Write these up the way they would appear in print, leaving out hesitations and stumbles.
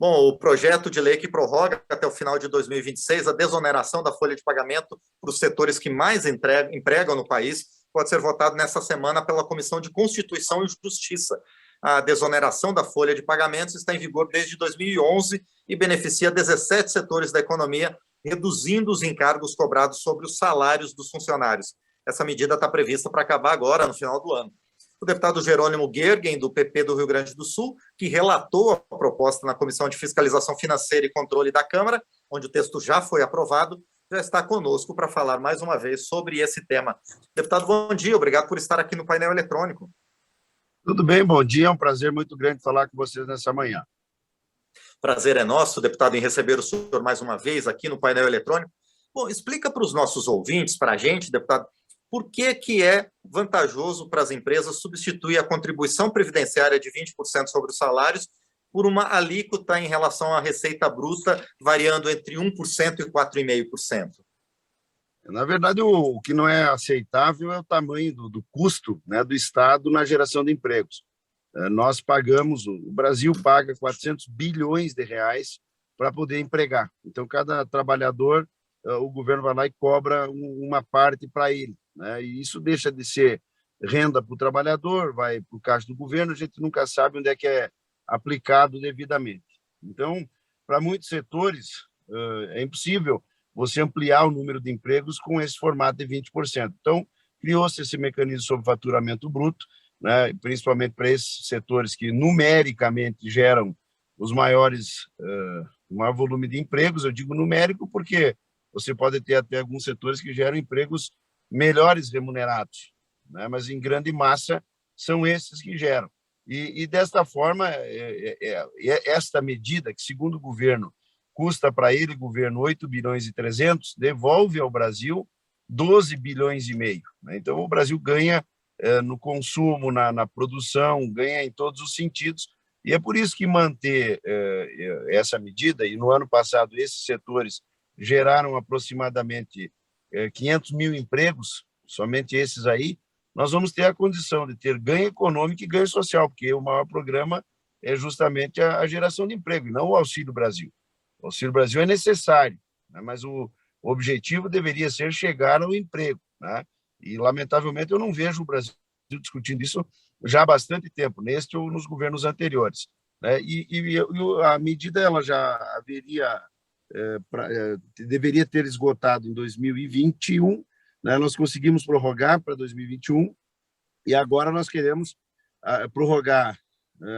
Bom, o projeto de lei que prorroga até o final de 2026 a desoneração da folha de pagamento para os setores que mais empregam no país pode ser votado nesta semana pela Comissão de Constituição e Justiça. A desoneração da folha de pagamentos está em vigor desde 2011 e beneficia 17 setores da economia, reduzindo os encargos cobrados sobre os salários dos funcionários. Essa medida está prevista para acabar agora, no final do ano. O deputado Jerônimo Guergen, do PP do Rio Grande do Sul, que relatou a proposta na Comissão de Fiscalização Financeira e Controle da Câmara, onde o texto já foi aprovado, já está conosco para falar mais uma vez sobre esse tema. Deputado, bom dia, obrigado por estar aqui no painel eletrônico. Tudo bem, bom dia, é um prazer muito grande falar com vocês nessa manhã. Prazer é nosso, deputado, em receber o senhor mais uma vez aqui no painel eletrônico. Bom, explica para os nossos ouvintes, para a gente, deputado, por que é vantajoso para as empresas substituir a contribuição previdenciária de 20% sobre os salários por uma alíquota em relação à receita bruta, variando entre 1% e 4,5%? Na verdade, o que não é aceitável é o tamanho do custo, né, do Estado na geração de empregos. Nós pagamos, o Brasil paga 400 bilhões de reais para poder empregar. Então, cada trabalhador, o governo vai lá e cobra uma parte para ele, né? E isso deixa de ser renda para o trabalhador, vai para o caixa do governo, a gente nunca sabe onde é que é aplicado devidamente. Então, para muitos setores, é impossível você ampliar o número de empregos com esse formato de 20%. Então, criou-se esse mecanismo sobre faturamento bruto, né, principalmente para esses setores que numericamente geram os maiores, o maior volume de empregos. Eu digo numérico porque você pode ter até alguns setores que geram empregos melhores remunerados, né, mas em grande massa são esses que geram. E desta forma, esta medida, que segundo o governo custa para ele, governo, 8 bilhões e 300, devolve ao Brasil 12 bilhões e meio. Né? Então, o Brasil ganha no consumo, na produção, ganha em todos os sentidos, e é por isso que manter essa medida, e no ano passado esses setores geraram aproximadamente 500 mil empregos, somente esses aí, nós vamos ter a condição de ter ganho econômico e ganho social, porque o maior programa é justamente a geração de emprego, e não o Auxílio Brasil. O Auxílio Brasil é necessário, né? Mas o objetivo deveria ser chegar ao emprego, né? E, lamentavelmente, eu não vejo o Brasil discutindo isso já há bastante tempo, neste ou nos governos anteriores, né? E a medida ela já haveria, deveria ter esgotado em 2021, né? Nós conseguimos prorrogar para 2021 e agora nós queremos prorrogar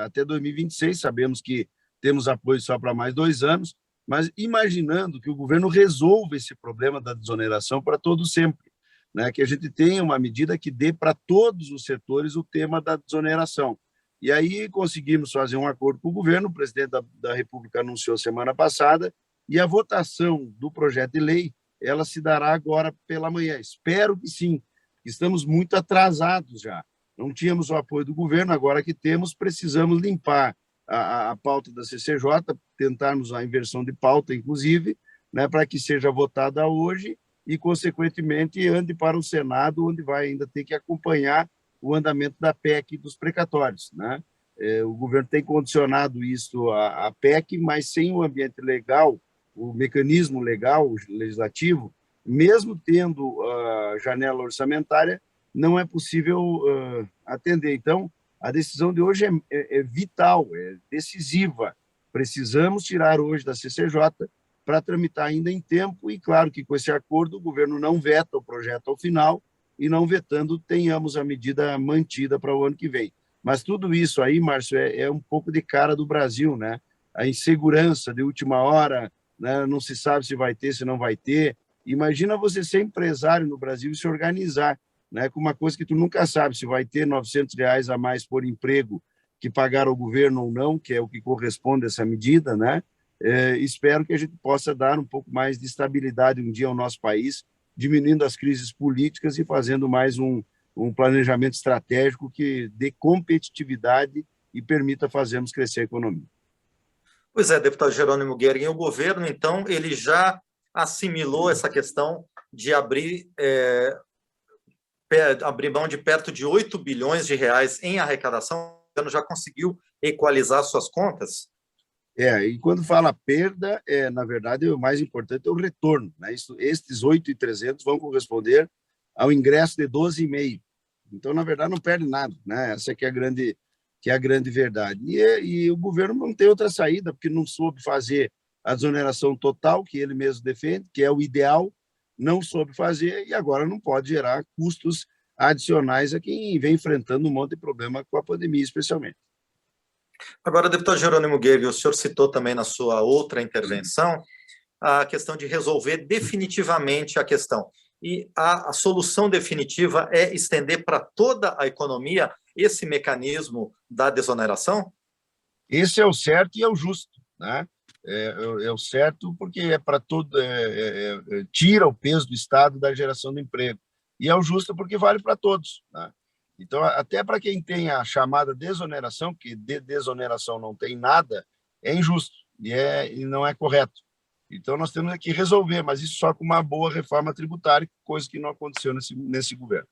até 2026. Sabemos que temos apoio só para mais 2 anos, mas imaginando que o governo resolva esse problema da desoneração para todo sempre, né? Que a gente tenha uma medida que dê para todos os setores o tema da desoneração. E aí conseguimos fazer um acordo com o governo, o presidente da República anunciou semana passada, e a votação do projeto de lei, ela se dará agora pela manhã. Espero que sim, estamos muito atrasados já. Não tínhamos o apoio do governo, agora que temos, precisamos limpar a pauta da CCJ, tentarmos a inversão de pauta, inclusive, né, para que seja votada hoje e, consequentemente, ande para o Senado, onde vai ainda ter que acompanhar o andamento da PEC dos precatórios, né? O governo tem condicionado isso à PEC, mas sem o ambiente legal, o mecanismo legal, o legislativo, mesmo tendo a janela orçamentária, não é possível atender. Então, a decisão de hoje é vital, é decisiva. Precisamos tirar hoje da CCJ para tramitar ainda em tempo e, claro, que com esse acordo o governo não veta o projeto ao final e, não vetando, tenhamos a medida mantida para o ano que vem. Mas tudo isso aí, Márcio, é um pouco de cara do Brasil, né? A insegurança de última hora, né? Não se sabe se vai ter, se não vai ter. Imagina você ser empresário no Brasil e se organizar, né, com uma coisa que tu nunca sabe se vai ter R$ 900 a mais por emprego que pagar ao governo ou não, que é o que corresponde a essa medida, né? Espero que a gente possa dar um pouco mais de estabilidade um dia ao nosso país, diminuindo as crises políticas e fazendo mais um planejamento estratégico que dê competitividade e permita fazermos crescer a economia. Pois é, deputado Jerônimo Guergen, o governo, então, ele já assimilou essa questão de abrir mão de perto de 8 bilhões de reais em arrecadação, já conseguiu equalizar suas contas? E quando fala perda, na verdade, o mais importante é o retorno, né? Estes 8.300 vão corresponder ao ingresso de 12,5. Então, na verdade, não perde nada, né? Essa que é a grande verdade. E o governo não tem outra saída, porque não soube fazer a desoneração total, que ele mesmo defende, que é o ideal, não soube fazer e agora não pode gerar custos adicionais a quem vem enfrentando um monte de problema com a pandemia, especialmente. Agora, deputado Jerônimo Gurgel, o senhor citou também na sua outra intervenção a questão de resolver definitivamente a questão. E a solução definitiva é estender para toda a economia esse mecanismo da desoneração? Esse é o certo e é o justo, né? É o certo porque é para todo, tira o peso do Estado da geração do emprego. E é o justo porque vale para todos, né? Então, até para quem tem a chamada desoneração, que de desoneração não tem nada, é injusto e não é correto. Então, nós temos que resolver, mas isso só com uma boa reforma tributária, coisa que não aconteceu nesse governo.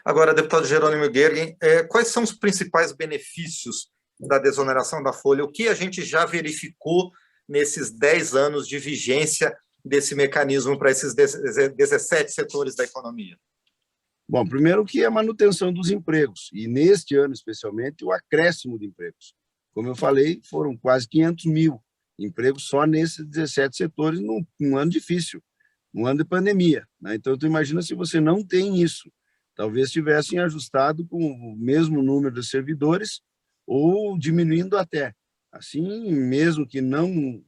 Agora, deputado Jerônimo Gurgel, quais são os principais benefícios da desoneração da folha? O que a gente já verificou nesses 10 anos de vigência desse mecanismo para esses 17 setores da economia? Bom, primeiro que é a manutenção dos empregos, e neste ano, especialmente, o acréscimo de empregos. Como eu falei, foram quase 500 mil empregos só nesses 17 setores num ano difícil, um ano de pandemia, né? Então, tu imagina se você não tem isso. Talvez tivessem ajustado com o mesmo número de servidores ou diminuindo até. Assim, mesmo que não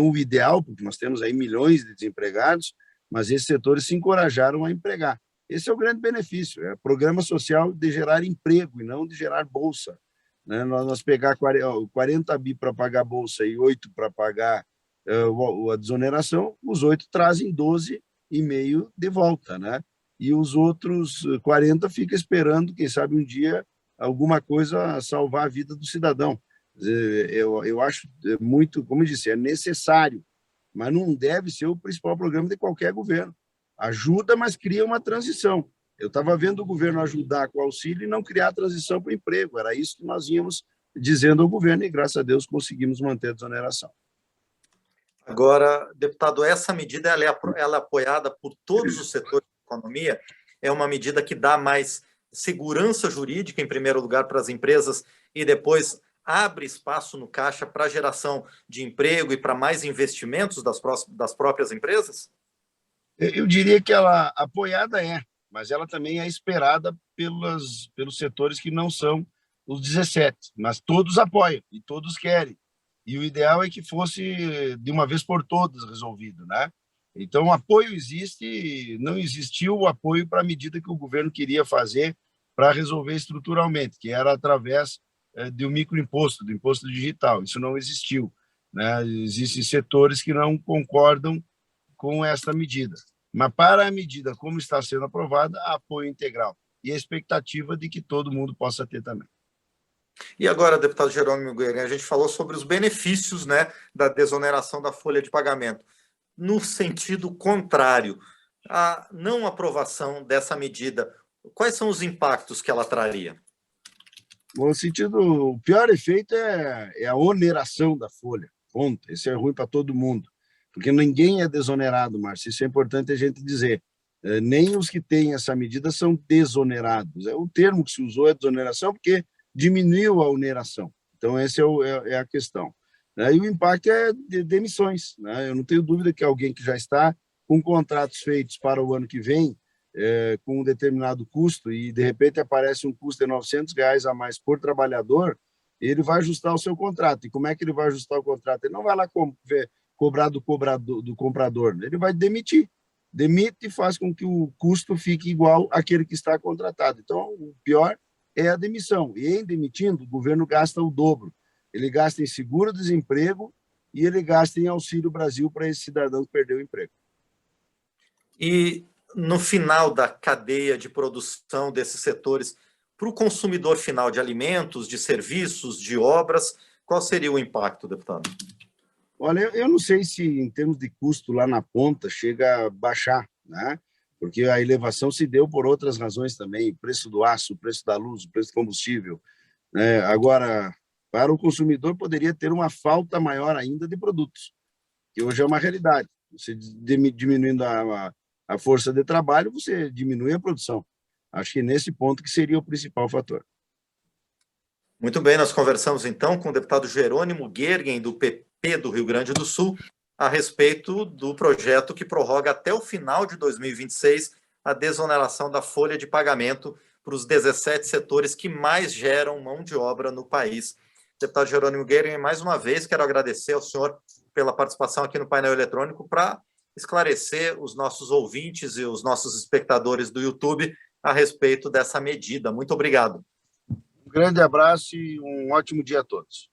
o ideal, porque nós temos aí milhões de desempregados, mas esses setores se encorajaram a empregar. Esse é o grande benefício, é o programa social de gerar emprego e não de gerar bolsa, né? Nós pegar 40 bi para pagar bolsa e 8 para pagar a desoneração, os 8 trazem 12,5 de volta, né? E os outros 40 fica esperando, quem sabe um dia, alguma coisa salvar a vida do cidadão. Eu acho muito, como eu disse, é necessário, mas não deve ser o principal programa de qualquer governo. Ajuda, mas cria uma transição. Eu estava vendo o governo ajudar com o auxílio e não criar a transição para o emprego. Era isso que nós íamos dizendo ao governo e, graças a Deus, conseguimos manter a desoneração. Agora, deputado, essa medida ela é apoiada por todos os setores da economia? É uma medida que dá mais segurança jurídica, em primeiro lugar, para as empresas e depois abre espaço no caixa para a geração de emprego e para mais investimentos das próprias empresas? Eu diria que ela apoiada mas ela também é esperada pelos setores que não são os 17, mas todos apoiam e todos querem. E o ideal é que fosse de uma vez por todas resolvido, né? Então, o apoio existe, não existiu o apoio para a medida que o governo queria fazer para resolver estruturalmente, que era através do microimposto, do imposto digital. Isso não existiu, né? Existem setores que não concordam com esta medida. Mas para a medida como está sendo aprovada, há apoio integral e a expectativa de que todo mundo possa ter também. E agora, deputado Jerônimo Gurgel, a gente falou sobre os benefícios, né, da desoneração da folha de pagamento. No sentido contrário, a não aprovação dessa medida, quais são os impactos que ela traria? No sentido, o pior efeito é a oneração da folha. Ponto. Isso é ruim para todo mundo, porque ninguém é desonerado, Márcio. Isso é importante a gente dizer. Nem os que têm essa medida são desonerados. O termo que se usou é desoneração porque diminuiu a oneração. Então, essa é a questão. E o impacto é de demissões, né? Eu não tenho dúvida que alguém que já está com contratos feitos para o ano que vem, com um determinado custo, e de repente aparece um custo de R$ 900 a mais por trabalhador, ele vai ajustar o seu contrato. E como é que ele vai ajustar o contrato? Ele não vai lá cobrar do comprador, ele vai demitir. Demite e faz com que o custo fique igual àquele que está contratado. Então, o pior é a demissão. E em demitindo, o governo gasta o dobro. Ele gasta em seguro-desemprego e ele gasta em Auxílio Brasil para esse cidadão que perdeu o emprego. E no final da cadeia de produção desses setores, para o consumidor final de alimentos, de serviços, de obras, qual seria o impacto, deputado? Olha, eu não sei se em termos de custo lá na ponta chega a baixar, né? Porque a elevação se deu por outras razões também, o preço do aço, o preço da luz, o preço do combustível, né? Agora, para o consumidor poderia ter uma falta maior ainda de produtos, que hoje é uma realidade. Você diminuindo a força de trabalho, você diminui a produção. Acho que nesse ponto que seria o principal fator. Muito bem, nós conversamos então com o deputado Jerônimo Guergen, do PP do Rio Grande do Sul, a respeito do projeto que prorroga até o final de 2026 a desoneração da folha de pagamento para os 17 setores que mais geram mão de obra no país. Deputado Jerônimo Guergen, mais uma vez quero agradecer ao senhor pela participação aqui no painel eletrônico para esclarecer os nossos ouvintes e os nossos espectadores do YouTube a respeito dessa medida. Muito obrigado. Um grande abraço e um ótimo dia a todos.